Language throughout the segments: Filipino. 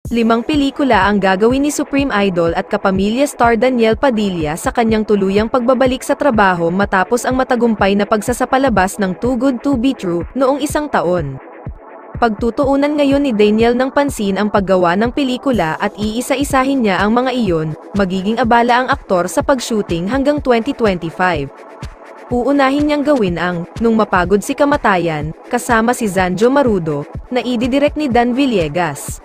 5 pelikula ang gagawin ni Supreme Idol at kapamilya star Daniel Padilla sa kanyang tuluyang pagbabalik sa trabaho matapos ang matagumpay na pagsasapalabas ng Too Good to Be True noong isang taon. Pagtutuunan ngayon ni Daniel ng pansin ang paggawa ng pelikula at iisa-isahin niya ang mga iyon, magiging abala ang aktor sa pag-shooting hanggang 2025. Uunahin niyang gawin ang Nung Mapagod si Kamatayan, kasama si Zanjo Marudo, na ididirect ni Dan Villegas.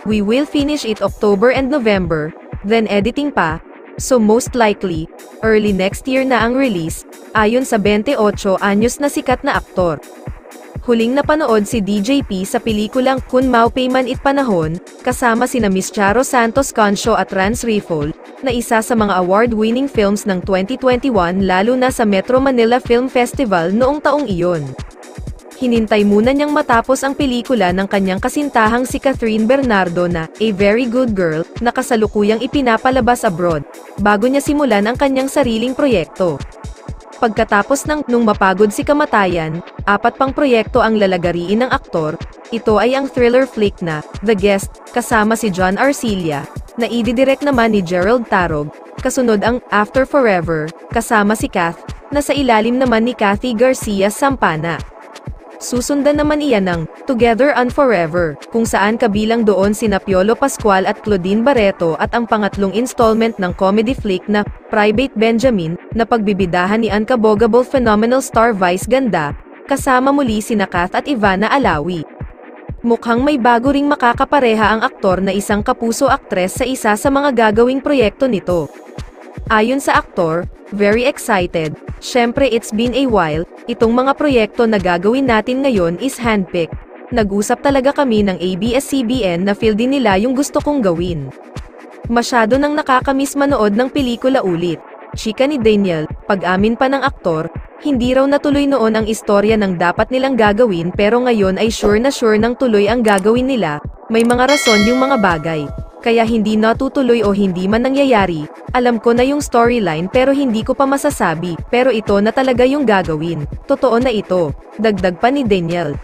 We will finish it October and November, then editing pa, so most likely, early next year na ang release, ayon sa 28 anyos na sikat na aktor. Huling napanood si DJP sa pelikulang Kun Maupay Man It Panahon, kasama sina Miss Charo Santos Concho at Rance Rifol, na isa sa mga award-winning films ng 2021 lalo na sa Metro Manila Film Festival noong taong iyon. Hinintay muna niyang matapos ang pelikula ng kanyang kasintahang si Catherine Bernardo na A Very Good Girl, na kasalukuyang ipinapalabas abroad, bago niya simulan ang kanyang sariling proyekto. Pagkatapos ng Nung Mapagod si Kamatayan, 4 pang proyekto ang lalagariin ng aktor. Ito ay ang thriller flick na The Guest, kasama si John Arcilla, na ididirect naman ni Gerald Tarog. Kasunod ang After Forever, kasama si Kath, na sa ilalim naman ni Kathy Garcia Sampana. Susundan naman iyan ng Together and Forever, kung saan kabilang doon sina Piolo Pascual at Claudine Barreto, at ang pangatlong installment ng comedy flick na Private Benjamin, na pagbibidahan ni unkabogable phenomenal star Vice Ganda, kasama muli sina Kath at Ivana Alawi. Mukhang may bago ring makakapareha ang aktor na isang kapuso aktres sa isa sa mga gagawing proyekto nito. Ayon sa aktor, very excited. Syempre it's been a while, itong mga proyekto na gagawin natin ngayon is handpicked. Nag-usap talaga kami ng ABS-CBN na feel din nila yung gusto kong gawin. Masyado nang nakakamiss manood ng pelikula ulit. Chika ni Daniel, pag-amin pa ng aktor, hindi raw natuloy noon ang istorya ng dapat nilang gagawin pero ngayon ay sure nang tuloy ang gagawin nila. May mga rason yung mga bagay. Kaya hindi natutuloy o hindi man nangyayari. Alam ko na yung storyline pero hindi ko pa masasabi, pero ito na talaga yung gagawin. Totoo na ito, dagdag pa ni Daniel.